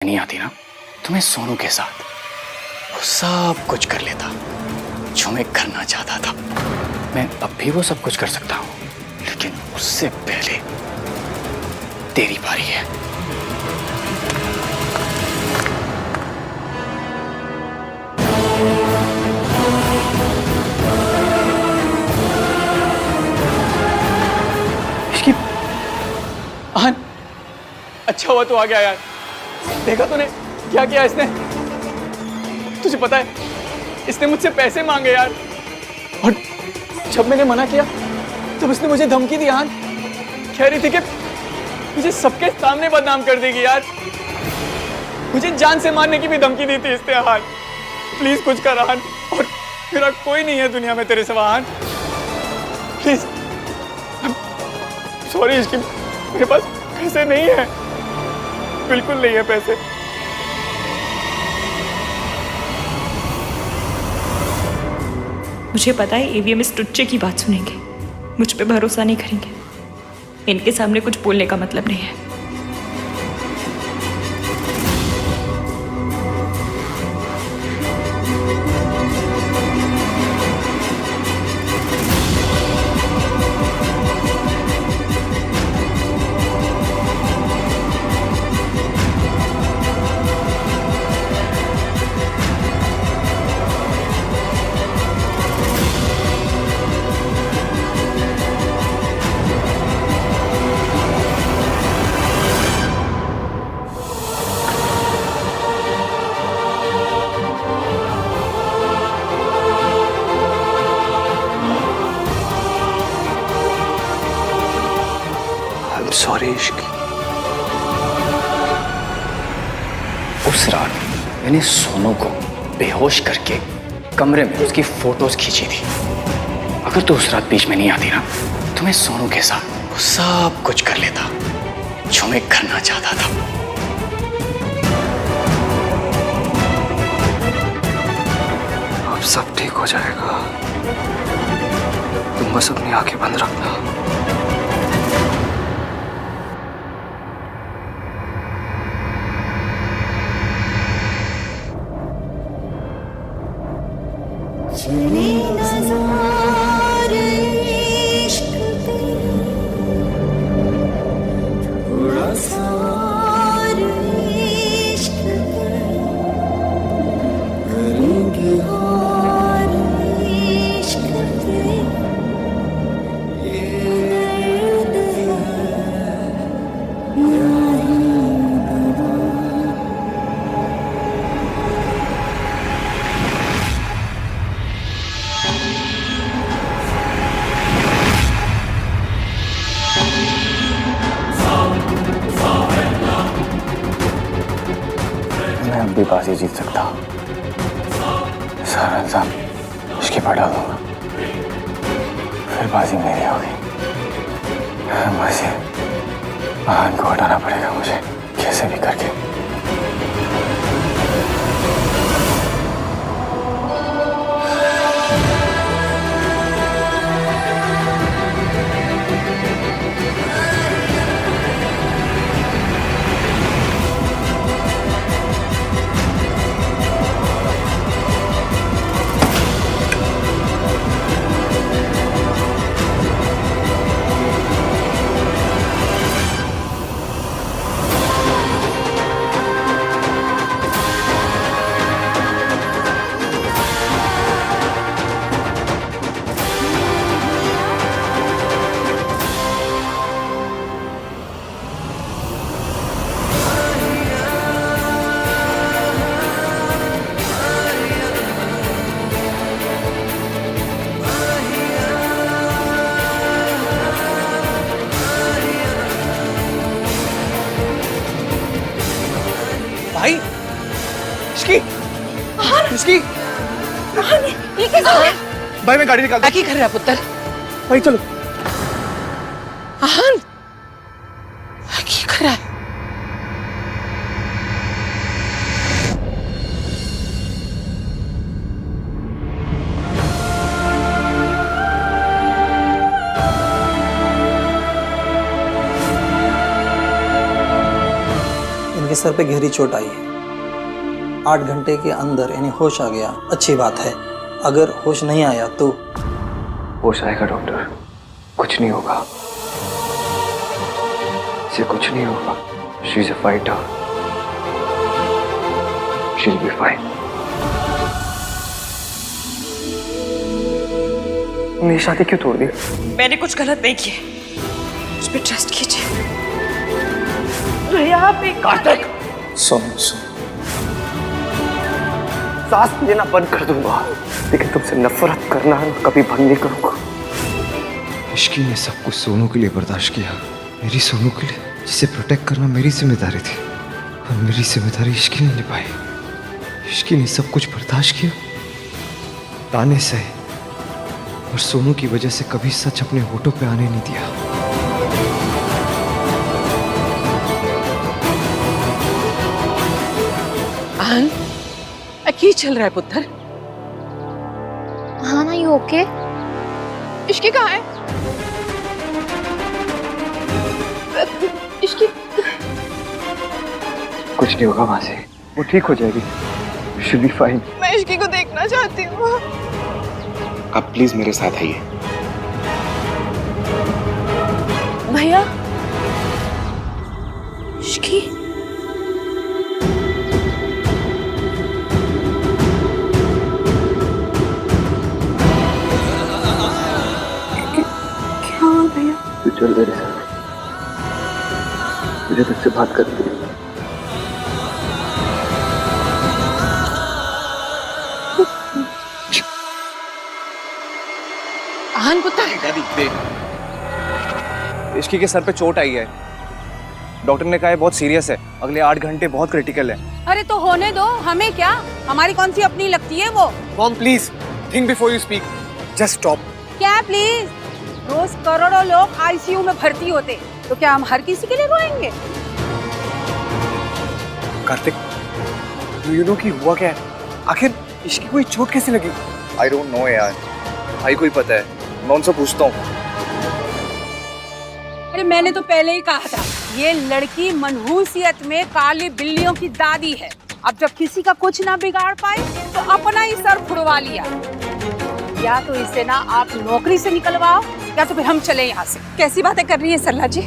नहीं आती ना तो मैं सोनू के साथ वो सब कुछ कर लेता जो मैं करना चाहता था। मैं अब भी वो सब कुछ कर सकता हूँ, लेकिन उससे पहले तेरी बारी है। इसकी आन, अच्छा हुआ तू आ गया यार। देखा तूने क्या किया इसने? तुझे पता है इसने मुझसे पैसे मांगे यार, और जब मैंने मना किया तब इसने मुझे धमकी दी। यार कह रही थी कि मुझे सबके सामने बदनाम कर देगी यार। मुझे जान से मारने की भी धमकी दी थी इसने। यार प्लीज कुछ कर आन, और मेरा कोई नहीं है दुनिया में तेरे सिवा। आन प्लीज। सॉरी इसकी, मेरे पास पैसे नहीं है, बिल्कुल नहीं है पैसे। मुझे पता है ईवीएम इस टुच्चे की बात सुनेंगे, मुझ पे भरोसा नहीं करेंगे। इनके सामने कुछ बोलने का मतलब नहीं है। सॉरी इश्क। उस रात मैंने सोनू को बेहोश करके कमरे में उसकी फोटोज खींची थी। अगर तू उस रात बीच में नहीं आती ना तो मैं सोनू के साथ वो सब कुछ कर लेता जो मैं करना चाहता था। अब सब ठीक हो जाएगा, तुम बस अपनी आंखें बंद रखना। मैं अब भी बाजी जीत सकता हूँ। सारा इंसान इसकी पर डाल दूंगा, फिर बाजी मेरी होगी। बाजी आन को हटाना पड़ेगा मुझे, कैसे भी करके। भाई इसकी इसकी ये कैसे हो गया? भाई मैं गाड़ी निकालता क्या कर रहा पुत्र? भाई चलो। आहन क्या कर रहा है? इनके सर पे गहरी चोट आई है। 8 घंटे के अंदर यानी होश आ गया, अच्छी बात है। अगर होश नहीं आया तो? होश आएगा डॉक्टर, कुछ नहीं होगा, इसे कुछ नहीं होगा। She is a fighter, she will be fine. तुमने ये शादी क्यों तोड़ दी? मैंने कुछ गलत नहीं किया, मुझ पे ट्रस्ट कीजिए। कार्तिक सुन, सांस लेना बंद कर दूंगा, लेकिन तुमसे नफरत करना कभी बंद नहीं करूंगा। इश्की ने सब कुछ सोनू के लिए बर्दाश्त किया, मेरी सोनू के लिए, जिसे प्रोटेक्ट करना मेरी जिम्मेदारी थी, और मेरी जिम्मेदारी इश्की ने निभाई। इश्की ने सब कुछ बर्दाश्त किया, ताने सहे, और सोनू की वजह से कभी सच अपने होठों पे आने नहीं दिया। आन, की चल रहा है पुत्र? हाँ ना, यू ओके? इश्की कहाँ है? इश्की कुछ नहीं होगा वहां से, वो ठीक हो जाएगी, शी विल बी फाइन। मैं इश्की को देखना चाहती हूँ। आप प्लीज मेरे साथ आइए। भैया, इश्की, तू चल मेरे साथ, मुझे तुझसे बात करनी है। आन पुत्र, इश्की के सर पे चोट आई है, डॉक्टर ने कहा है बहुत सीरियस है, अगले 8 घंटे बहुत क्रिटिकल है। अरे तो होने दो, हमें क्या, हमारी कौन सी अपनी लगती है वो। Mom please think before you speak, just stop. क्या प्लीज? रोज करोड़ों लोग आईसीयू में भर्ती होते, तो क्या हम हर किसी के लिए रोएंगे? कार्तिक, यू नो कि हुआ क्या है? आखिर इश्की कोई चोट कैसे लगी? आई डोंट नो यार, भाई को ही पता है, मैं उनसे पूछता हूँ। अरे मैंने तो पहले ही कहा था, ये लड़की मनहूसियत में काली बिल्लियों की दादी है। अब जब किसी का कुछ ना बिगाड़ पाए तो अपना ही सर फुड़वा लिया। या तो इसे ना आप नौकरी से निकलवाओ, या तो फिर हम चले यहाँ से। कैसी बातें कर रही है सरला जी?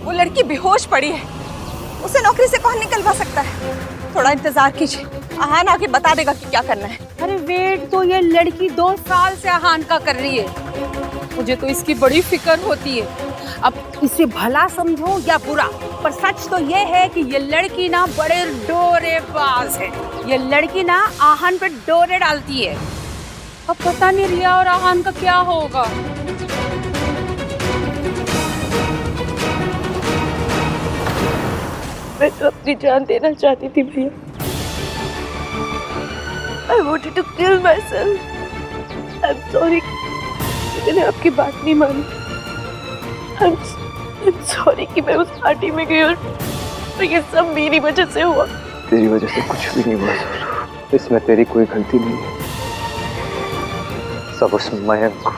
वो लड़की बेहोश पड़ी है, उसे नौकरी से कौन निकलवा सकता है? थोड़ा इंतजार कीजिए, आहान आके बता देगा कि क्या करना है। अरे वेट, तो ये लड़की 2 साल से आहान का कर रही है। मुझे तो इसकी बड़ी फिक्र होती है। अब इसे भला समझो या बुरा, पर सच तो ये है कि ये लड़की ना बड़े डोरेबाज है। ये लड़की ना आहान पे डोरे डालती है। अब पता नहीं रिया और आहान का क्या होगा। मैं तो अपनी जान देना चाहती थी भैया। I wanted to kill myself. I'm sorry, मैंने आपकी बात नहीं मानी। I'm sorry कि मैं उस पार्टी में गई और ये सब मेरी वजह से हुआ। तेरी वजह से कुछ भी नहीं हुआ सोनू, इसमें तेरी कोई गलती नहीं है। सब उस मयंक को,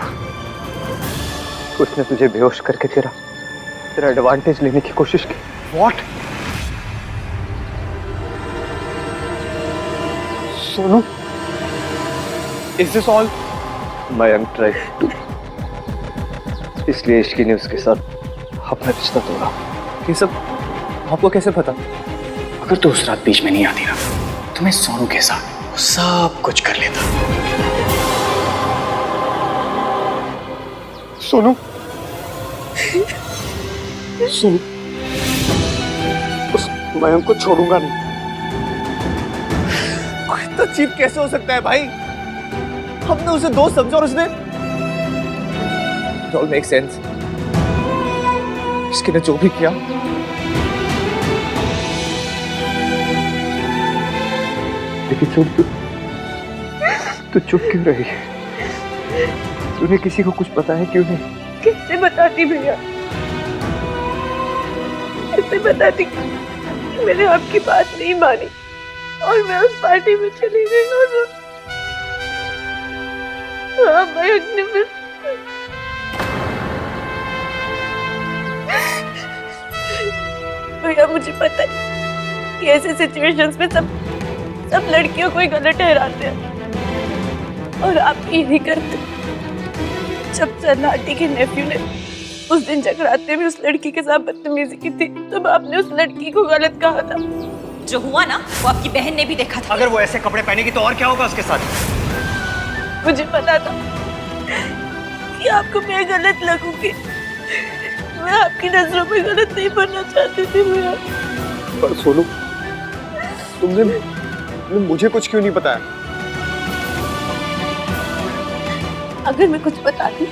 उसने तुझे बेहोश करके तेरा एडवांटेज लेने की कोशिश की। What? Sonu, is this all? Mayank tried to, इसलिए इश्की ने उसके साथ अपना रिश्ता तोड़ा। ये सब आपको कैसे पता? अगर तू उस रात बीच में नहीं आती ना, तो मैं सोनू के साथ सब कुछ कर लेता। सोनू, सोनू, उस मयंक को छोड़ूंगा नहीं। इतना चीप कैसे हो सकता है भाई? हमने उसे दोस्त समझा और उसने It all makes sense. इसके ने जो भी किया, लेकिन सुन, तू चुप क्यों रही? तूने किसी को कुछ बताया क्यों नहीं? कैसे बताती भैया, कैसे बताती? मैंने आपकी बात नहीं मानी और मैं उस पार्टी में चली गई और हाँ, मयंक ने फिर भैया, मुझे पता है कि ऐसे सिचुएशंस में सब लड़कियों को ही गलत ठहराते हैं और आप यही करते। जब सन्नाटी के नेफ्यू ने उस दिन जगराते में उस लड़की के साथ बदतमीजी की थी, तब आपने उस लड़की को गलत कहा था। जो हुआ ना वो आपकी बहन ने भी देखा था। अगर वो ऐसे कपड़े पहनेगी तो और क्या होगा उसके साथ? मुझे पता था कि आपको मैं गलत लगूंगी। मैं आपकी नजरों में गलत नहीं बनना चाहती थी भैया। पर सोनू, तुमने मुझे कुछ क्यों नहीं बताया? अगर मैं कुछ बताती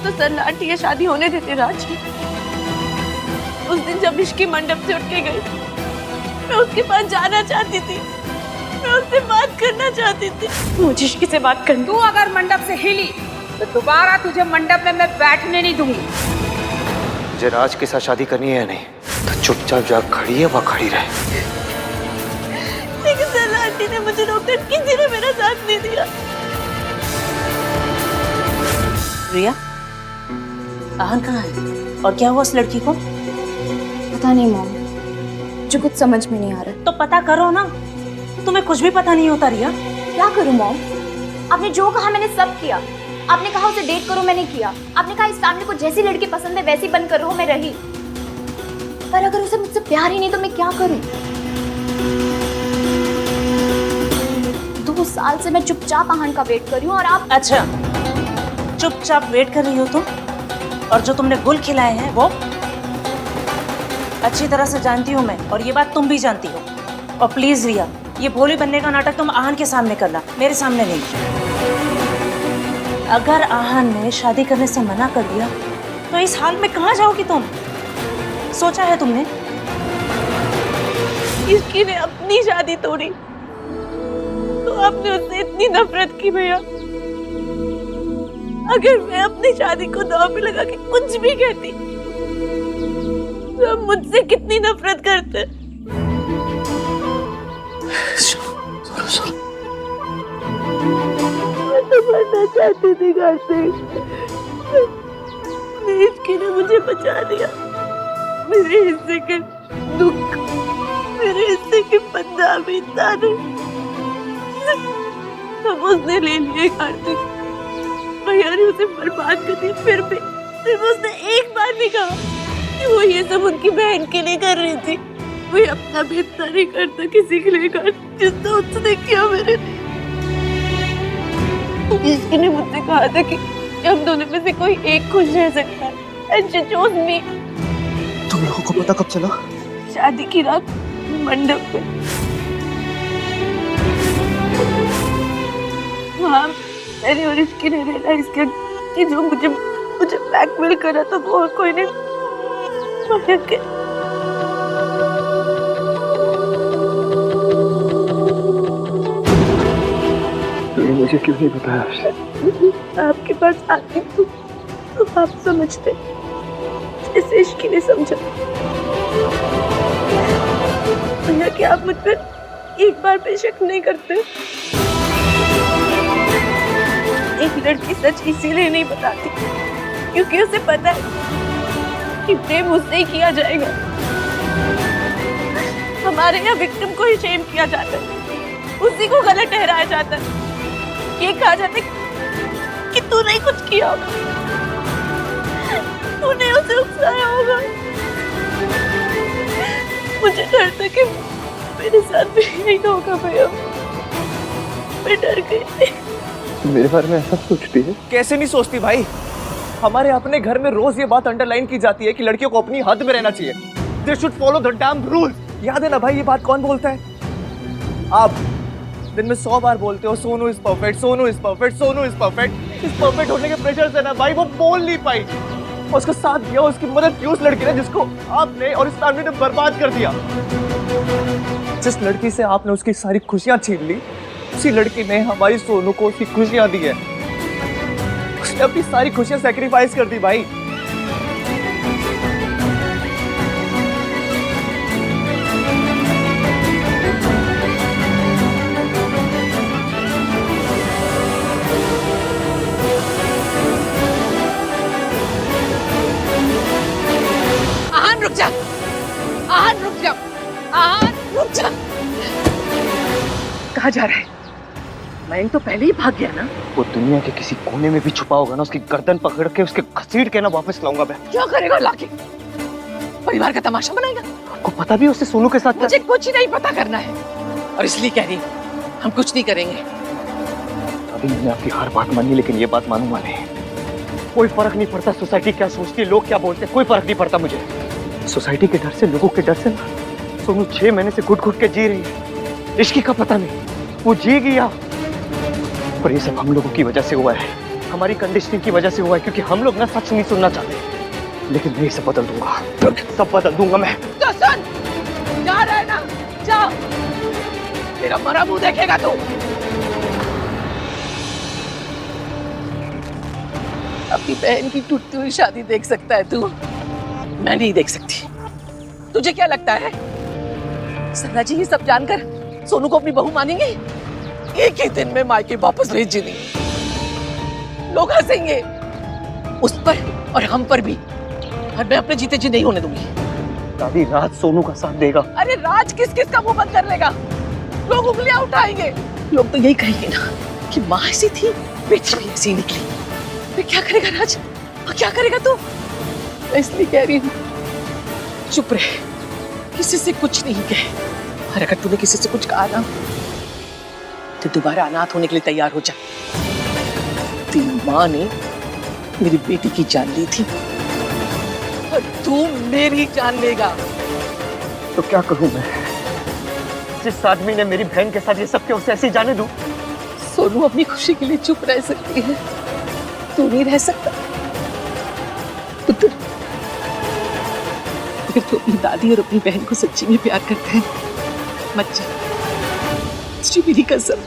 तो सन्नाटी ये शादी होने देते राज। उस दिन जब इश्की मंडप से उठ के गई, मैं उसके पास जाना चाहती थी, मैं उससे बात करना चाहती थी। मुझे इश्की से बात करनी। तू अगर मंडप से हिली तो दोबारा तुझे मंडप में मैं बैठने नहीं दूंगी। मुझे राज के साथ शादी करनी है या नहीं, तो चुपचाप जा खड़ी है वहाँ खड़ी रहे। लेकिन सन्नाटी ने मुझे रोका, किसी ने मेरा साथ नहीं दिया। रिया, आहन कहाँ है और क्या हुआ उस लड़की को? पता नहीं मॉम, मुझे कुछ समझ में नहीं आ रहा। तो पता करो ना, तुम्हें कुछ भी पता नहीं होता रिया। क्या करूं मॉम? आपने जो कहा मैंने सब किया। आपने कहा उसे डेट करो, मैंने किया। आपने कहा इस फैमिली को जैसी लड़की पसंद है वैसी बनकर रहो, मैं रही। पर अगर उसे मुझसे प्यार ही नहीं तो मैं क्या करूं? 2 साल से मैं चुपचाप आहन का वेट कर रही हूँ और आप। अच्छा, चुपचाप वेट कर रही हो तुम? और जो तुमने गुल खिलाए हैं वो अच्छी तरह से जानती हूँ मैं, और ये बात तुम भी जानती हो। और प्लीज रिया, ये भोली बनने का नाटक तुम आहन के सामने करना, मेरे सामने नहीं। अगर आहन ने शादी करने से मना कर दिया तो इस हाल में कहाँ जाओगी तुम? सोचा है तुमने? इसकी ने अपनी शादी तोड़ी तो आपने उससे इतनी नफरत की भैया। अगर मैं अपनी शादी को दांव पे लगा के कुछ भी कहती तो आप मुझसे कितनी नफरत करते। मैं तो मरना चाहती थी घर से। इसकी ने मुझे बचा दिया। मेरे हिस्से के दुख, मेरे हिस्से के पंजाबी ताने सब उसने ले लिए। कार्तिक भैया ने उसे बर्बाद कर दिया। फिर भी उसने एक बार भी कहा कि वो ये सब उनकी बहन के लिए कर रही थी। वो अपना भी इतना नहीं करता किसी के लिए कर जितना उसने किया मेरे लिए। इसकी ने मुझसे कहा था कि हम दोनों में से कोई एक खुश रह सकता है। And she chose me. तुम लोगों को पता कब चला? शादी की रात मंडप पे। वहाँ मैंने और इसकी ने रियलाइज किया कि जो मुझे ब्लैकमेल कर रहा था वो और कोई नहीं, मयंक है। तुमने मुझे क्यों नहीं बताया? आपके पास आती तो आप समझते जैसे इश्की ने समझा। भैया कि आप मुझ पर एक बार भी शक नहीं करते? एक लड़की सच इसीलिए नहीं बताती क्योंकि उसे पता है कि प्रेम उससे ही किया जाएगा। हमारे यहाँ विक्टिम को ही शेम किया जाता है, उसी को गलत ठहराया जाता है। ये कहा जाता है कि तूने कुछ किया होगा, तूने उसे उकसाया होगा। मुझे डर था कि मेरे साथ भी यही होगा भैया। मैं डर गई। मेरे बारे में ऐसा सोचती है? कैसे नहीं सोचती भाई? हमारे अपने घर में रोज ये बात अंडरलाइन की जाती है कि लड़कियों को अपनी हद में रहना चाहिए। They should follow the damn rules. याद है ना भाई, ये बात कौन बोलता है? आप दिन में 100 बार बोलते हो Sonu is perfect, Sonu is perfect, Sonu is perfect. इस परफेक्ट होने के प्रेशर से ना भाई वो बोल नहीं पाई। उसका साथ दिया, उसकी मदद की उस लड़की ने जिसको आपने और इस फैमिली ने बर्बाद कर दिया। जिस लड़की से आपने उसकी सारी खुशियां छीन ली, उसी लड़की ने हमारी सोनू को उसकी खुशियां दी है। उसने अपनी सारी खुशियां सैक्रिफाइस कर दी भाई। आहन रुक जा, आहन रुक जा, आहन रुक कहाँ जा रहा है? मयंक तो पहले ही भाग गया ना। वो दुनिया के किसी कोने में भी छुपा होगा ना, उसकी गर्दन पकड़ के उसके घसीट के ना वापस लाऊंगा मैं। क्या करेगा लाके? परिवार का तमाशा बनाएगा? आपको पता भी उससे सोनू के साथ? मुझे कुछ नहीं पता करना है और इसलिए कह रही हम कुछ नहीं करेंगे। अभी मैंने आपकी हर बात मानी, लेकिन ये बात मानूंगा नहीं। कोई फर्क नहीं पड़ता सोसाइटी क्या सोचती है, लोग क्या बोलते हैं, कोई फर्क नहीं पड़ता मुझे। सोसाइटी के डर से, लोगों के डर से ना सोनू 6 महीने से घुट घुट के जी रही है। इश्क का पता नहीं वो जीगी या, पर ये सब हम लोगों की वजह से हुआ है, हमारी कंडीशनिंग की वजह से हुआ है, क्योंकि हम लोग ना सच नहीं सुनना चाहते। लेकिन मैं सब बदल दूंगा, सब बदल दूंगा मैं। तो सुन, जा रहा है ना, जा, तेरा मरा मुंह देखेगा तू। अपनी बहन की टूटती हुई शादी देख सकता है तू, मैं नहीं देख सकती। तुझे क्या लगता है सरला जी ये सब जानकर सोनू को अपनी बहू मानेंगे? एक ही दिन में मायके वापस भेज देंगे। लोग हंसेंगे उस पर और हम पर भी, और मैं अपने जीते जी नहीं होने दूंगी। दादी, राज सोनू का साथ देगा। अरे राज किस किस का मुंह बंद कर लेगा? लोग उंगलियां उठाएंगे। लोग तो यही कहेंगे ना कि माँ ऐसी थी, बेटी भी ऐसी निकली। फिर क्या करेगा राज? और क्या करेगा तू? मैं इसलिए कह रही हूँ चुप रहे, किसी से कुछ नहीं कहे। और अगर तूने किसी से कुछ कहा ना तो दोबारा अनाथ होने के लिए तैयार हो जा। तेरी माँ ने मेरी बेटी की जान ली थी और तू मेरी जान लेगा। तो क्या करूं मैं? जिस आदमी ने मेरी बहन के साथ ये सब किया उसे ऐसे ही जाने दूं? सोनू अपनी खुशी के लिए चुप रह सकती है, तू नहीं रह सकता। पुत्र, अगर तू अपनी दादी और अपनी बहन को सच्ची में प्यार करता है मत जा, इसकी मेरी कसम।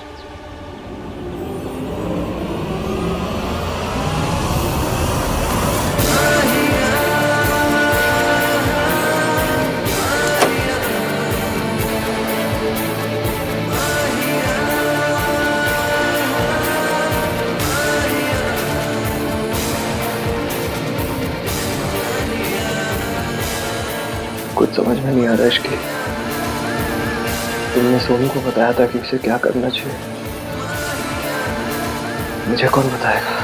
कुछ समझ में नहीं आ रहा इश्की। तुमने सोनू को बताया था कि उसे क्या करना चाहिए, मुझे कौन बताएगा?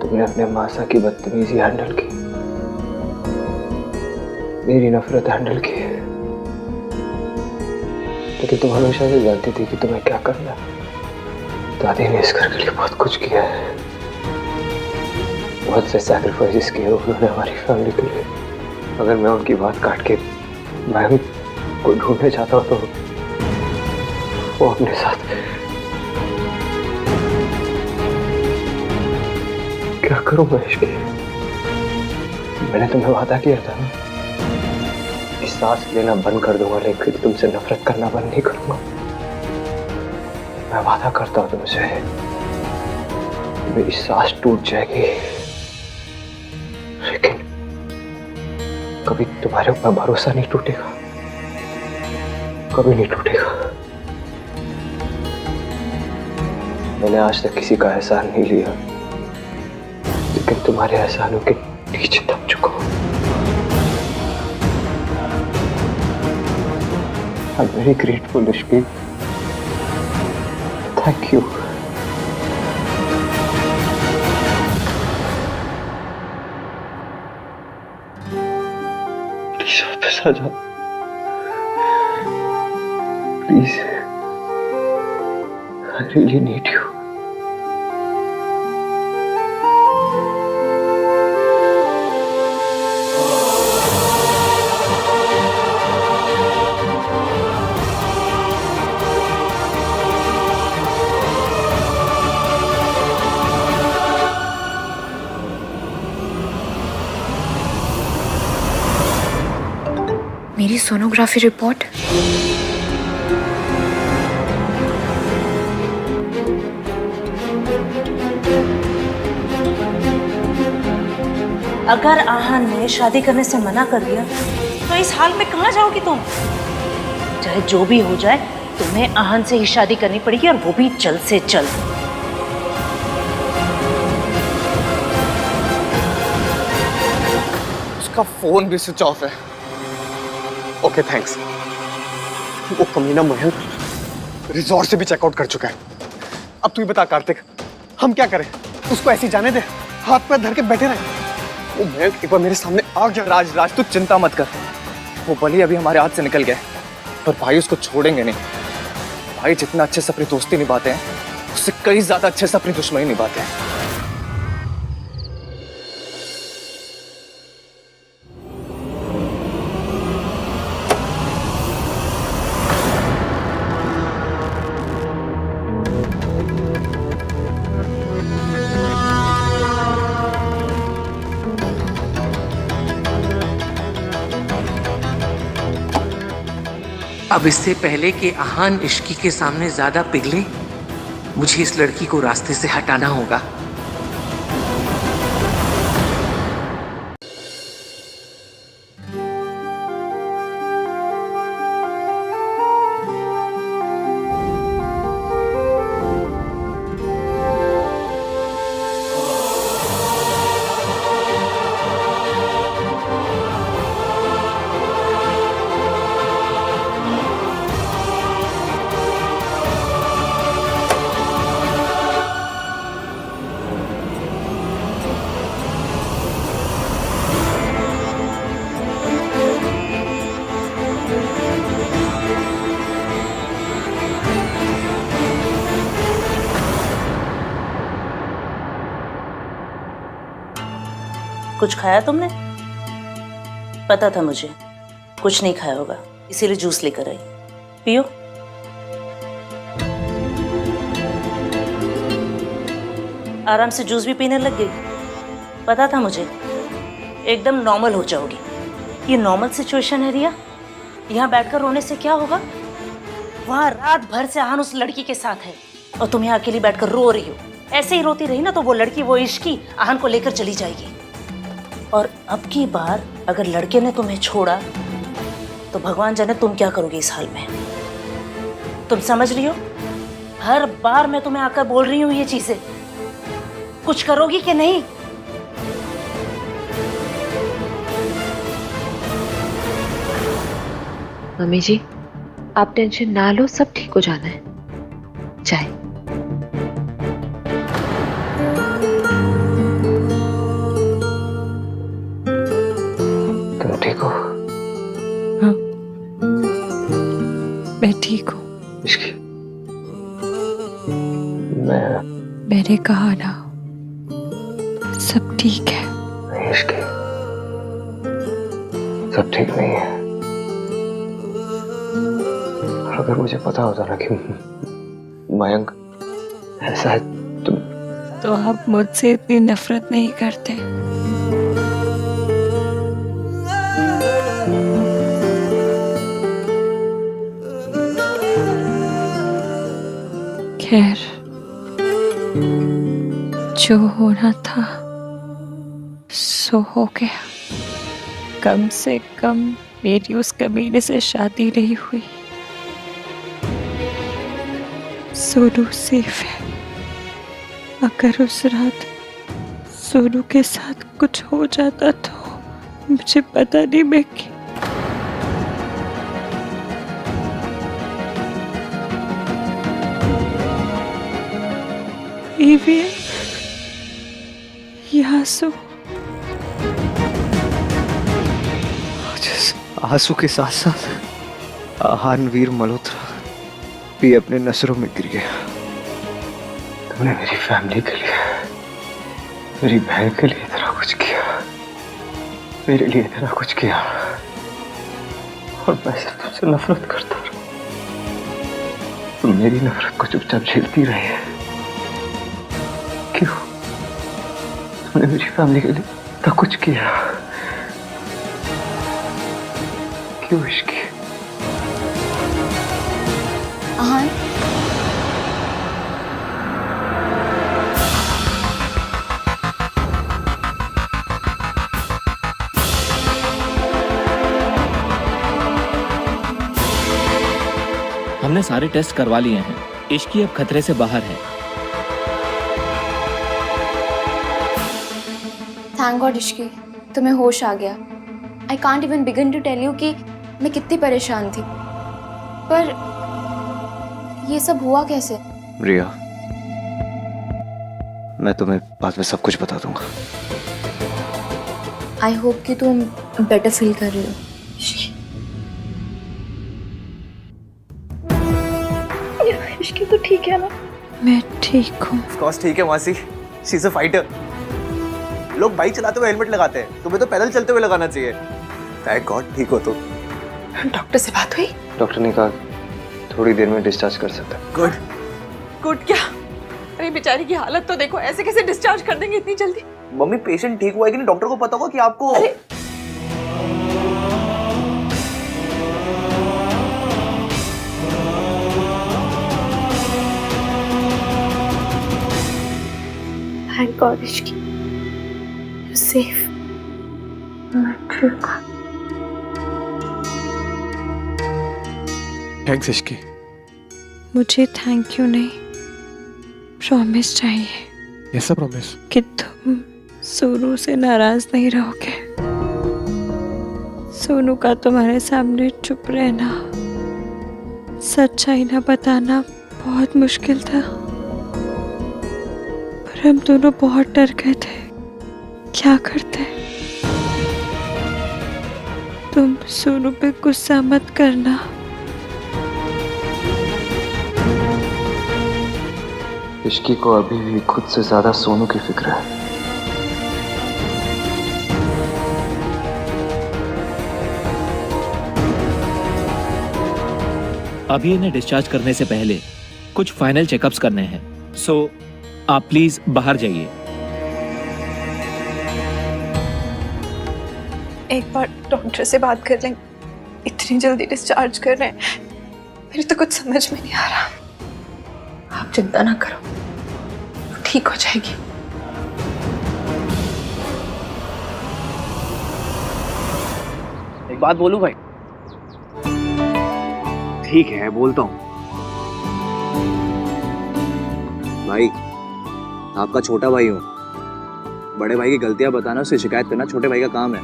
तुमने अपने मासा की बदतमीजी हैंडल की, मेरी नफरत हैंडल की, लेकिन तुम हमेशा से जानती थी कि तुम्हें क्या करना है। दादी ने इस घर के लिए बहुत कुछ किया है, बहुत से सैक्रिफाइसेस किए उन्होंने हमारी फैमिली के लिए। अगर मैं उनकी बात काट के मैं को ढूंढने चाहता हूँ तो वो अपने साथ क्या करूं मैं इश्क? मैंने तुम्हें वादा किया था ना कि सांस लेना बंद कर दूंगा, लेकिन तुमसे नफरत करना बंद नहीं करूंगा। मैं वादा करता हूँ तुमसे, मेरी सांस टूट जाएगी लेकिन कभी तुम्हारे ऊपर भरोसा नहीं टूटेगा, कभी नहीं टूटेगा। मैंने आज तक किसी का एहसान नहीं लिया, लेकिन तुम्हारे एहसानों के नीचे दब चुका हूं। I'm very grateful, Ishki. Thank you. Please वापस आ जाओ, please. I really need you. मेरी सोनोग्राफी रिपोर्ट। अगर आहान ने शादी करने से मना कर दिया तो इस हाल में कहाँ जाओगी तुम? चाहे जो भी हो जाए, तुम्हें आहान से ही शादी करनी पड़ेगी, और वो भी जल्द से जल्द। उसका फोन भी स्विच ऑफ है। Okay thanks. वो कमीना मयंक रिजॉर्ट से भी चेकआउट कर चुका है। अब तू ही बता कार्तिक, हम क्या करें? उसको ऐसे ही जाने दे, हाथ पैर धर के बैठे रहे? वो मयंक एक बार मेरे सामने आ गया। राज तू चिंता मत कर, वो भले अभी हमारे हाथ से निकल गया पर भाई उसको छोड़ेंगे नहीं। भाई जितना अच्छे से अपनी दोस्ती निभाते हैं उससे कई ज्यादा अच्छे से अपनी दुश्मनी निभाते हैं। अब इससे पहले कि आहान इश्की के सामने ज्यादा पिघले, मुझे इस लड़की को रास्ते से हटाना होगा। कुछ खाया तुमने? पता था मुझे कुछ नहीं खाया होगा, इसीलिए जूस लेकर आई, पियो। आराम से जूस भी पीने लग गई। पता था मुझे एकदम नॉर्मल हो जाओगी। ये नॉर्मल सिचुएशन है रिया, यहाँ बैठकर रोने से क्या होगा? वहाँ रात भर से आहान उस लड़की के साथ है और तुम यहाँ अकेली बैठकर रो रही हो। ऐसे ही रोती रही ना तो वो लड़की, वो इश्की आहान को लेकर चली जाएगी। और अब की बार अगर लड़के ने तुम्हें छोड़ा तो भगवान जाने तुम क्या करोगे इस हाल में। तुम समझ रही हो? हर बार मैं तुम्हें आकर बोल रही हूँ ये चीजें, कुछ करोगी कि नहीं? मम्मी जी, आप टेंशन ना लो, सब ठीक हो जाना है। चाय। तुम ठीक हो? हाँ, मैं ठीक हूँ। इश्की, मैंने कहा ना, सब ठीक है। नहीं इश्की, सब ठीक नहीं है। और अगर मुझे पता होता ना कि मयंक ऐसा है तो आप मुझसे इतनी नफरत नहीं करते। खैर, जो होना था सो हो गया। कम से कम मेरी उस कमीने से शादी नहीं हुई। सोनू सेफ है। अगर उस रात सोनू के साथ कुछ हो जाता तो मुझे पता नहीं मैं आंसू आंसू के साथ साथ आहान वीर मल्होत्रा भी अपने नजरों में गिर गया। तुमने मेरी फैमिली के लिए, मेरी बहन के लिए इतना कुछ किया, मेरे लिए इतना कुछ किया, और मैं सिर्फ तुमसे नफरत करता रहा। तुम मेरी नफरत को चुपचाप झेलती रही है। क्यों? तुमने मेरी फैमिली के लिए इतना कुछ किया, क्यों इश्की? आहान, हमने सारे टेस्ट करवा लिए हैं। इश्की अब खतरे से बाहर है। थैंक गॉड इश्की, तुम्हें होश आ गया। I can't even begin to tell you कि मैं कितनी परेशान थी, पर ये सब हुआ कैसे? रिया, मैं तुम्हें बाद में सब कुछ बता दूंगा। आई होप कि तुम बेटर फील कर रही हो। इश्की तो ठीक है ना? मैं ठीक हूँ। ऑफ कोर्स ठीक है मासी, शी इज अ फाइटर। लोग बाइक चलाते हुए हेलमेट लगाते हैं, तुम्हें तो पैदल चलते हुए लगाना चाहिए। थैंक गॉड ठीक हो तुम। डॉक्टर से बात हुई? डॉक्टर ने कहा थोड़ी देर में डिस्चार्ज कर सकता है। गुड। गुड क्या? अरे बेचारी की हालत तो देखो, ऐसे कैसे डिस्चार्ज कर देंगे इतनी जल्दी? मम्मी पेशेंट ठीक हुआ है कि नहीं डॉक्टर को पता होगा कि आपको। Thank God Ishki, you safe. मैं ठीक हूँ। थैंक्स इश्की। मुझे थैंक यू नहीं, प्रॉमिस चाहिए। कैसा प्रॉमिस? कि तुम सोनू से नाराज नहीं रहोगे। सोनू का तुम्हारे सामने चुप रहना, सच्चाई ना बताना बहुत मुश्किल था, पर हम दोनों बहुत डर गए थे। क्या करते? तुम सोनू पे गुस्सा मत करना। इश्की को अभी भी खुद से ज्यादा सोनू की फिक्र है। अभी इन्हें डिस्चार्ज करने से पहले कुछ फाइनल चेकअप्स करने हैं, सो आप प्लीज बाहर जाइए। एक बार डॉक्टर से बात कर लें, इतनी जल्दी डिस्चार्ज कर रहे हैं, मेरे तो कुछ समझ में नहीं आ रहा। आप चिंता ना करो, ठीक हो जाएगी। एक बात बोलूं भाई? ठीक है बोलता हूँ भाई, आपका छोटा भाई हूँ। बड़े भाई की गलतियां बताना, उससे शिकायत करना छोटे भाई का काम है।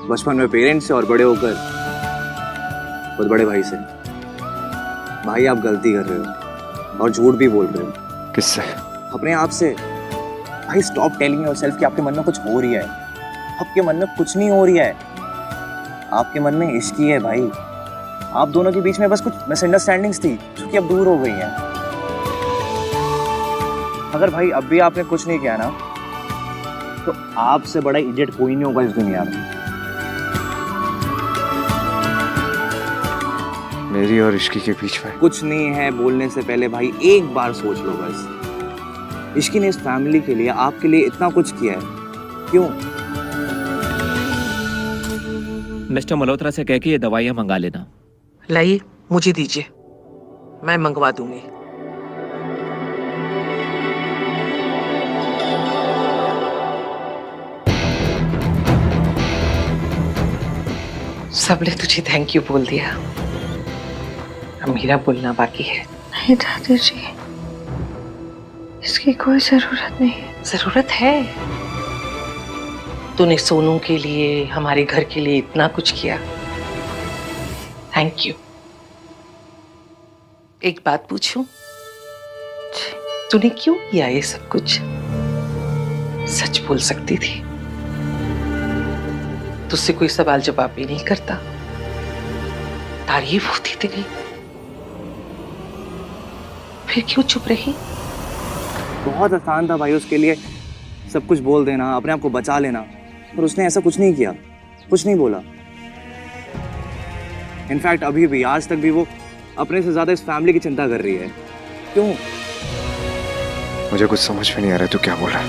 बचपन में पेरेंट्स से और बड़े होकर खुद बड़े भाई से। भाई आप गलती कर रहे हो और झूठ भी बोल रहे हो। किससे? अपने आप से। भाई स्टॉप टेलिंग योरसेल्फ कि आपके मन में कुछ हो रही है। आपके मन में कुछ नहीं हो रही है, आपके मन में इश्की है भाई। आप दोनों के बीच में बस कुछ मिसअंडरस्टैंडिंग्स थी जो कि अब दूर हो गई हैं। अगर भाई अब भी आपने कुछ नहीं किया ना, तो आपसे बड़ा इडियट कोई नहीं होगा इस दुनिया में। मेरी और इश्की के बीच में कुछ नहीं है बोलने से पहले भाई एक बार सोच लो बस। इश्की ने इस फैमिली के लिए, आपके लिए इतना कुछ किया है, क्यों? मिस्टर मल्होत्रा से कह के ये दवाइयाँ मंगा लेना। लाइए मुझे दीजिए, मैं मंगवा दूंगी। सबने तुझे थैंक यू बोल दिया, अब मेरा बोलना बाकी है। नहीं दादी जी, इसकी कोई जरूरत नहीं। जरूरत है। तूने सोनू के लिए, हमारे घर के लिए इतना कुछ किया, थैंक यू। एक बात पूछूं, तूने क्यों किया ये सब कुछ? सच बोल सकती थी, तुझसे कोई सवाल जवाब भी नहीं करता, तारीफ होती थी, फिर क्यों चुप रही? बहुत आसान था भाई उसके लिए सब कुछ बोल देना, अपने आप को बचा लेना, पर उसने ऐसा कुछ नहीं किया, कुछ नहीं बोला। इनफैक्ट अभी भी, आज तक भी वो अपने से ज्यादा इस फैमिली की चिंता कर रही है। क्यों? मुझे कुछ समझ में नहीं आ रहा तू क्या बोल रहा है।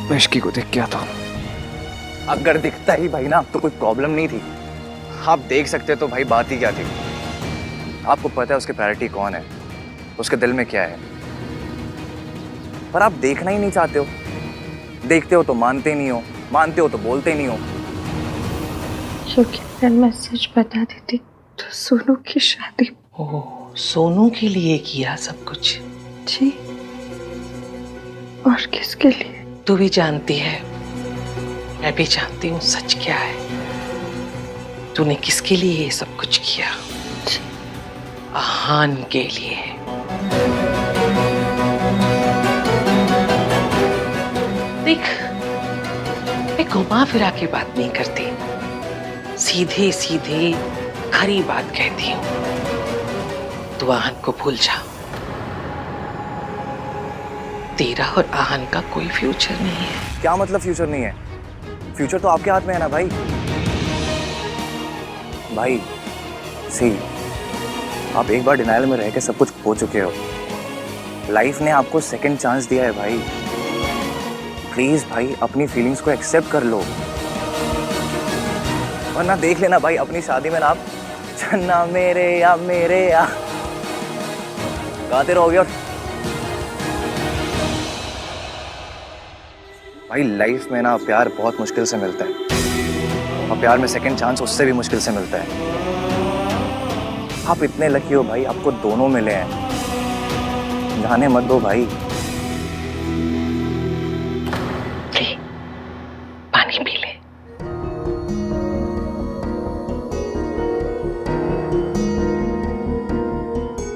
मैं इश्की को देख क्या था। अगर दिखता ही भाई ना तो कोई प्रॉब्लम नहीं थी। आप देख सकते तो भाई बात ही क्या थी। आपको पता है उसकी प्रायोरिटी कौन है, उसके दिल में क्या है, पर आप देखना ही नहीं चाहते हो। देखते हो तो मानते नहीं हो, मानते हो तो बोलते नहीं हो। क्योंकि अगर मैं सच बता देती तो सोनू की शादी। ओह, सोनू के लिए किया सब कुछ? जी, और किसके लिए? तू भी जानती है, मैं भी जानती हूँ सच क्या है। तूने किसके लिए ये सब कुछ किया? आहान के लिए। देख, मैं घुमा फिरा के बात नहीं करती, सीधे सीधे खरी बात कहती हूँ। तू आहान को भूल जा। तेरा और आहान का कोई फ्यूचर नहीं है। क्या मतलब फ्यूचर नहीं है? फ्यूचर तो आपके हाथ में है ना भाई। भाई सी, आप एक बार डिनायल में रह के सब कुछ खो चुके हो। लाइफ ने आपको सेकंड चांस दिया है भाई। प्लीज भाई अपनी फीलिंग्स को एक्सेप्ट कर लो, वरना देख लेना भाई अपनी शादी में ना आप चन्ना मेरे या गाते रहोगे। और भाई लाइफ में ना प्यार बहुत मुश्किल से मिलता है, और प्यार में सेकंड चांस उससे भी मुश्किल से मिलता है। आप इतने लकी हो भाई, आपको दोनों मिले हैं। जाने मत दो भाई। पानी पी ले।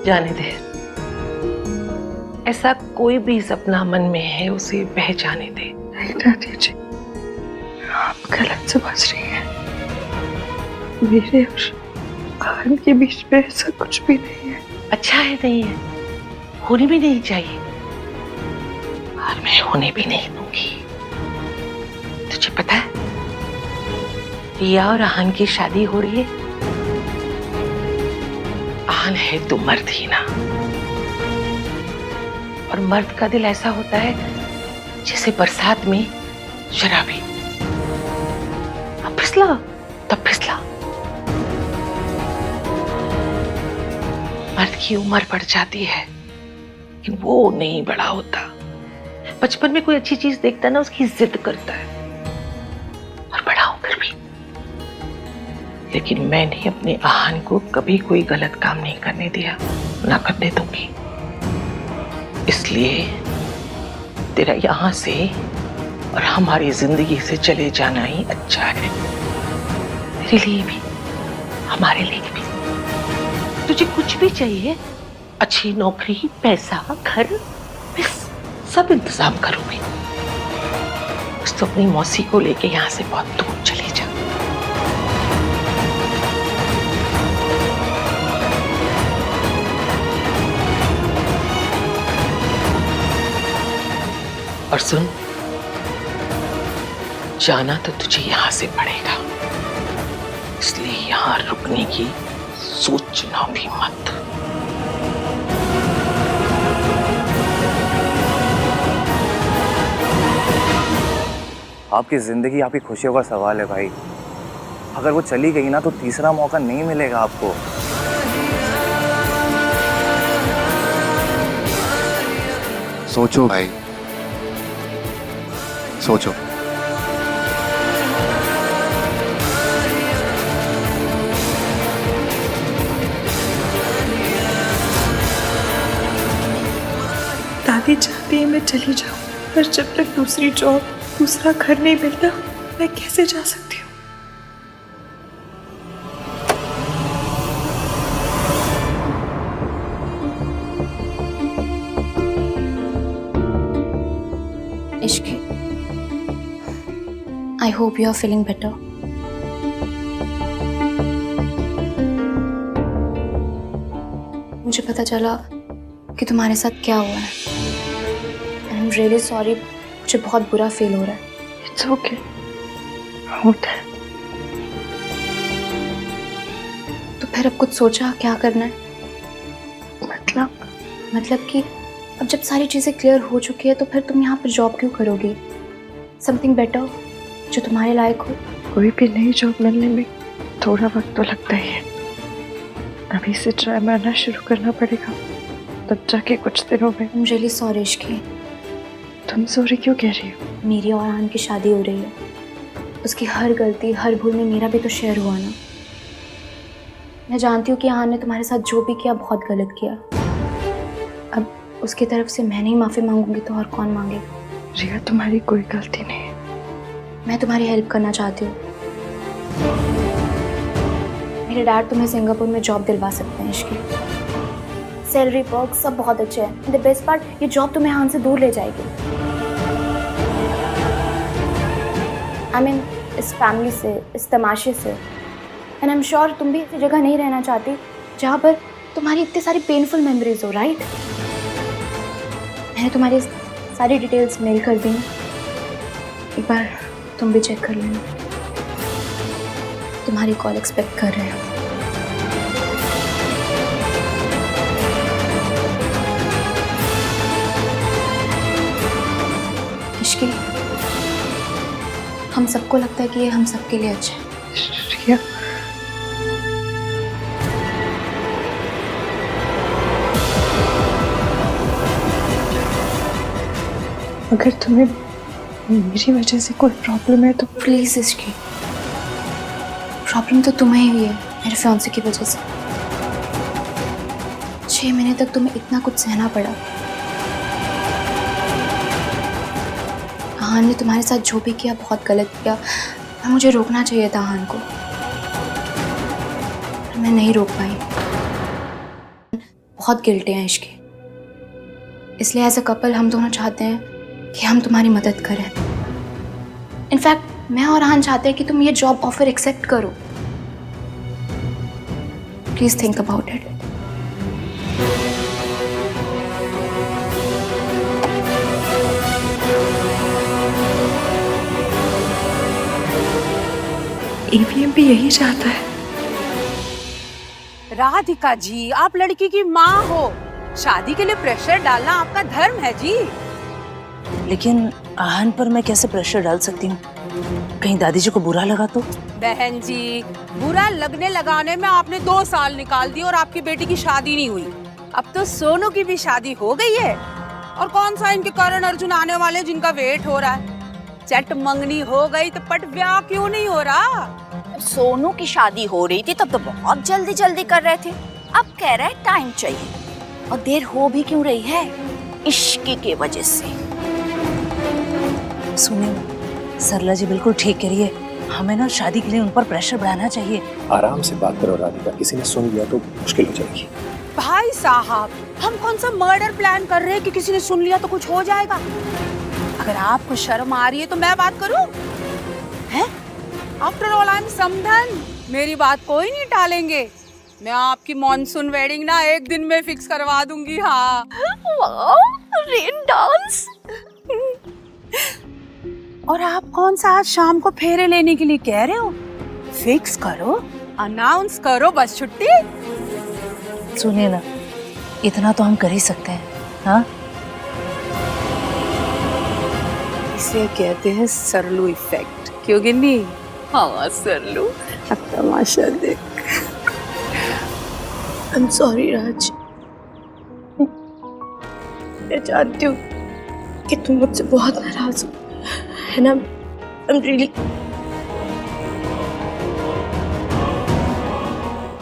जाने दे। ऐसा कोई भी सपना मन में है उसे बह जाने दे। नहीं दादी जी, आप गलत समझ रही हैं। मेरे और आहान के बीच में ऐसा कुछ भी नहीं है। अच्छा है नहीं है, होने भी नहीं चाहिए, और मैं होने भी नहीं दूंगी। तुझे पता है रिया और आहान की शादी हो रही है। आहान है तो मर्द ही ना, और मर्द का दिल ऐसा होता है जैसे बरसात में शराबी। अब फिसला तब फिसला। मर्द की उम्र बढ़ जाती है लेकिन वो नहीं बड़ा होता। बचपन में कोई अच्छी चीज देखता है ना, उसकी जिद करता है, और बड़ा होकर भी। लेकिन मैंने अपने आहान को कभी कोई गलत काम नहीं करने दिया, ना करने दूंगी। इसलिए तेरा यहां से और हमारी जिंदगी से चले जाना ही अच्छा है, तेरे लिए भी हमारे लिए भी। तुझे कुछ भी चाहिए, अच्छी नौकरी, पैसा, घर, बस सब इंतजाम करूंगी। बस तो अपनी मौसी को लेके यहाँ से बहुत दूर चले जा। और सुन, जाना तो तुझे यहां से पड़ेगा, इसलिए यहां रुकने की सोचना भी मत। आपकी जिंदगी आपकी खुशियों का सवाल है भाई। अगर वो चली गई ना तो तीसरा मौका नहीं मिलेगा आपको। सोचो भाई, सोचो। दादी चाहती है मैं चली जाऊं, पर जब तक दूसरी जॉब, दूसरा घर नहीं मिलता, मैं कैसे जा सकती हूँ? इश्क, I hope you are feeling better. मुझे पता चला कि तुम्हारे साथ क्या हुआ है। I'm really sorry. मुझे बहुत बुरा फील हो रहा है। It's okay. होता है। तो फिर अब कुछ सोचा क्या करना है? मतलब कि अब जब सारी चीजें क्लियर हो चुकी है तो फिर तुम यहाँ पर जॉब क्यों करोगी? समथिंग बेटर जो तुम्हारे लायक हो। कोई भी नई जॉब मिलने में थोड़ा वक्त तो लगता ही है। अभी से ट्राई मारना शुरू करना पड़ेगा, तब जाके कुछ दिनों में। I'm really sorry Ishki. तुम सॉरी क्यों कह रही हो? मेरी और आहान की शादी हो रही है, उसकी हर गलती, हर भूल में मेरा भी तो शेयर हुआ ना। मैं जानती हूँ कि आहान ने तुम्हारे साथ जो भी किया बहुत गलत किया। अब उसकी तरफ से मैं नहीं माफ़ी मांगूंगी तो और कौन मांगेगा? रिया, तुम्हारी कोई गलती नहीं है। मैं तुम्हारी हेल्प करना चाहती हूँ। मेरे डैड तुम्हें सिंगापुर में जॉब दिलवा सकते हैं इश्की। सैलरी पर्क सब बहुत अच्छे हैं। द बेस्ट पार्ट, ये जॉब तुम्हें यहाँ से दूर ले जाएगी। आई मीन इस फैमिली से, इस तमाशे से। एंड आई एम श्योर तुम भी ऐसी जगह नहीं रहना चाहती जहाँ पर तुम्हारी इतनी सारी पेनफुल मेमोरीज हो, राइट? मैंने तुम्हारी सारी डिटेल्स मेल कर दी, एक बार तुम भी चेक कर लेना। तुम्हारी कॉल एक्सपेक्ट कर रहे हैं। इश्की, हम सबको लगता है कि ये हम सबके लिए अच्छा है। रिया, अगर तुम्हें मेरी वजह से कोई प्रॉब्लम है तो प्लीज इसकी प्रॉब्लम तो तुम्हें ही है, मेरे फियांसे की वजह से। 6 महीने तक तुम्हें इतना कुछ सहना पड़ा। आहान ने तुम्हारे साथ जो भी किया बहुत गलत किया। मुझे रोकना चाहिए था आहान को, मैं नहीं रोक पाई। बहुत गिल्टी हैं इसकी, इसलिए एज अ कपल हम दोनों चाहते हैं कि हम तुम्हारी मदद करें। इनफैक्ट मैं और आहान चाहते हैं कि तुम ये जॉब ऑफर एक्सेप्ट करो। Please think about it. AVM भी यही चाहता है। राधिका जी, आप लड़की की माँ हो, शादी के लिए प्रेशर डालना आपका धर्म है जी। लेकिन आहान पर मैं कैसे प्रेशर डाल सकती हूँ? कहीं दादी जी को बुरा लगा तो? बहन जी, बुरा लगने लगाने में आपने 2 साल निकाल दिए और आपकी बेटी की शादी नहीं हुई। अब तो सोनू की भी शादी हो गई है। और कौन सा इनके करण अर्जुन आने वाले जिनका वेट हो रहा है। चट मंगनी हो गई तो पट ब्याह क्यों नहीं हो रहा? सोनू की शादी हो रही थी तब तो बहुत जल्दी जल्दी कर रहे थे, अब कह रहे टाइम चाहिए। और देर हो भी क्यों रही है? इश्क की वजह से। सुनिए, सरला जी बिल्कुल ठीक कह रही है। हमें ना शादी के लिए उन पर प्रेशर बढ़ाना चाहिए। आराम से बात करो राधिका, किसी ने सुन लिया तो मुश्किल हो जाएगी। भाई साहब, हम कौन सा मर्डर प्लान कर रहे हैं कि किसी ने सुन लिया तो कुछ हो जाएगा? अगर आपको शर्म आ रही है तो मैं बात करूं? हैं? आफ्टर ऑल आई एम समधन, मेरी बात कोई नहीं टालेंगे। मैं आपकी मॉनसून वेडिंग ना एक दिन में फिक्स करवा दूंगी। हाँ, रेन डांस। और आप कौन सा आज शाम को फेरे लेने के लिए कह रहे हो? फिक्स करो, अनाउंस करो, बस छुट्टी। सुनिए ना, इतना तो हम कर ही सकते हैं। हाँ, इसे कहते हैं सरलू इफेक्ट, क्यों गिन्नी? हाँ सरलू, अब तमाशा देख। I'm sorry राज, मैं जानती हूँ कि तुम मुझसे बहुत नाराज हो, है ना? I'm really...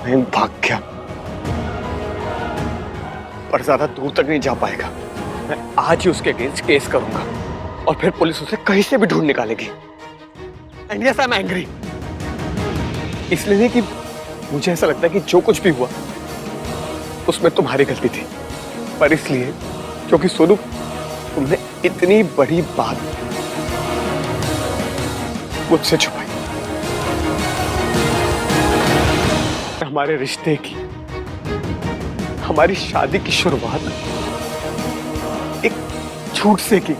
मैं भाग गया, पर ज्यादा दूर तक नहीं जा पाएगा। मैं आज ही उसके अगेंस्ट केस करूंगा और फिर पुलिस उसे कहीं से भी ढूंढ निकालेगी। And yes, I am angry. इसलिए नहीं कि मुझे ऐसा लगता है कि जो कुछ भी हुआ उसमें तुम्हारी गलती थी, पर इसलिए क्योंकि सोनू, तुमने इतनी बड़ी बात मुझसे छुपाई। हमारे रिश्ते की, हमारी शादी की शुरुआत एक झूठ से की।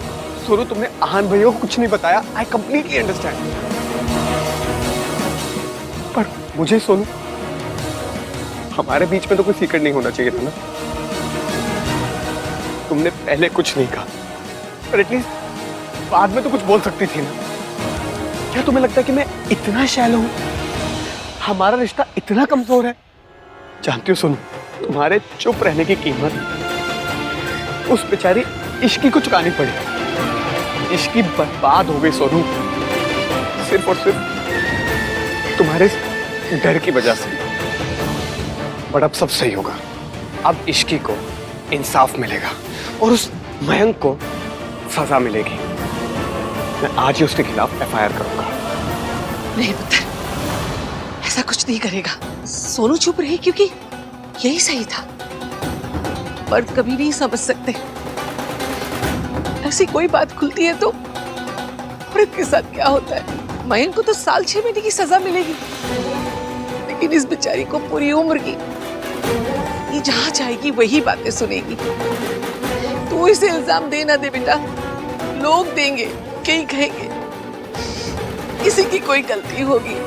सोनू, तुमने आहान भैया को कुछ नहीं बताया। आई कंप्लीटली अंडरस्टैंड, पर मुझे सोनू, हमारे बीच में तो कोई सीक्रेट नहीं होना चाहिए था ना। तुमने पहले कुछ नहीं कहा, पर एटलीस्ट बाद में तो कुछ बोल सकती थी ना। क्या तुम्हें लगता है कि मैं इतना शैलो हूं? हमारा रिश्ता इतना कमजोर है? जानती हो सोनू, तुम्हारे चुप रहने की कीमत उस बेचारी इश्की को चुकानी पड़ी। इश्की बर्बाद हो गई सोनू, सिर्फ और सिर्फ तुम्हारे डर की वजह से। बट अब सब सही होगा। अब इश्की को इंसाफ मिलेगा और उस मयंक को सजा मिलेगी। मैं आज ही उसके खिलाफ FIR करूंगा। नहीं पुत्र, ऐसा कुछ नहीं करेगा। सोनू चुप रही क्योंकि यही सही था। मर्द कभी नहीं समझ सकते, ऐसी कोई बात खुलती है तो औरत के साथ क्या होता है। मयंक को तो साल 6 महीने की सजा मिलेगी, लेकिन इस बेचारी को पूरी उम्र की, ये जहां जाएगी वही बातें सुनेगी। तू इसे इल्जाम दे ना दे बेटा, लोग देंगे, कई कहेंगे किसी की कोई गलती होगी,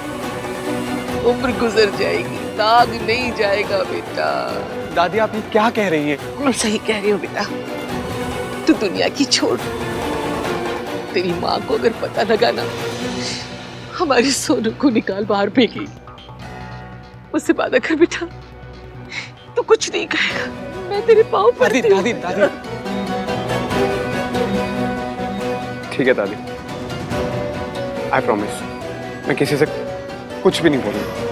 उम्र गुजर जाएगी, दाग नहीं जाएगा बेटा। दादी आप ये क्या कह रही हैं? मैं सही कह रही हूँ बेटा, तू दुनिया की छोड़, तेरी माँ को अगर पता लगा ना हमारे सोनू को निकाल बाहर फेंकी, मुझसे वादा कर बेटा तू कुछ नहीं कहेगा, मैं तेरे पाँव दादी पड़ती हूँ। दादी दादी ठीक है दादी, आई प्रॉमिस मैं किसी से कुछ भी नहीं बोलूंगा।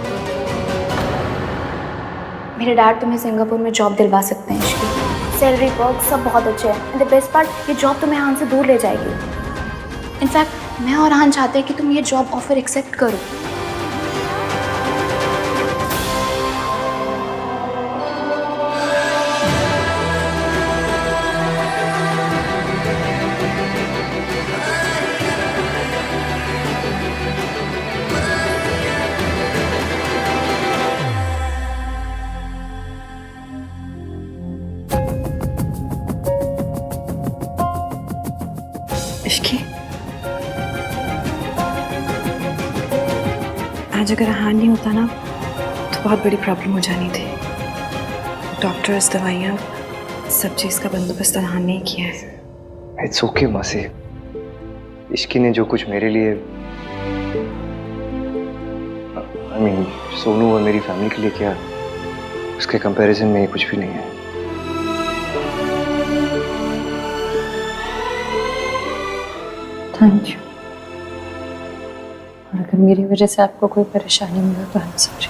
मेरे डैड तुम्हें सिंगापुर में जॉब दिलवा सकते हैं इश्की। सैलरी वर्क सब बहुत अच्छे हैं एंड द बेस्ट पार्ट, ये जॉब तुम्हें आहान से दूर ले जाएगी। इनफैक्ट मैं और आहान चाहते हैं कि तुम ये जॉब ऑफर एक्सेप्ट करो। इश्की, आज अगर आहान नहीं होता ना तो बहुत बड़ी प्रॉब्लम हो जानी थी। डॉक्टर्स, दवाइयाँ, सब चीज़ का बंदोबस्त आहान ने ही किया है। इट्स ओके मासी, इश्की ने जो कुछ मेरे लिए, आई मीन सोनू और मेरी फैमिली के लिए किया, उसके कंपैरिजन में ये कुछ भी नहीं है। Thank you. और अगर मेरी वजह से आपको कोई परेशानी मिला तो आई एम सॉरी।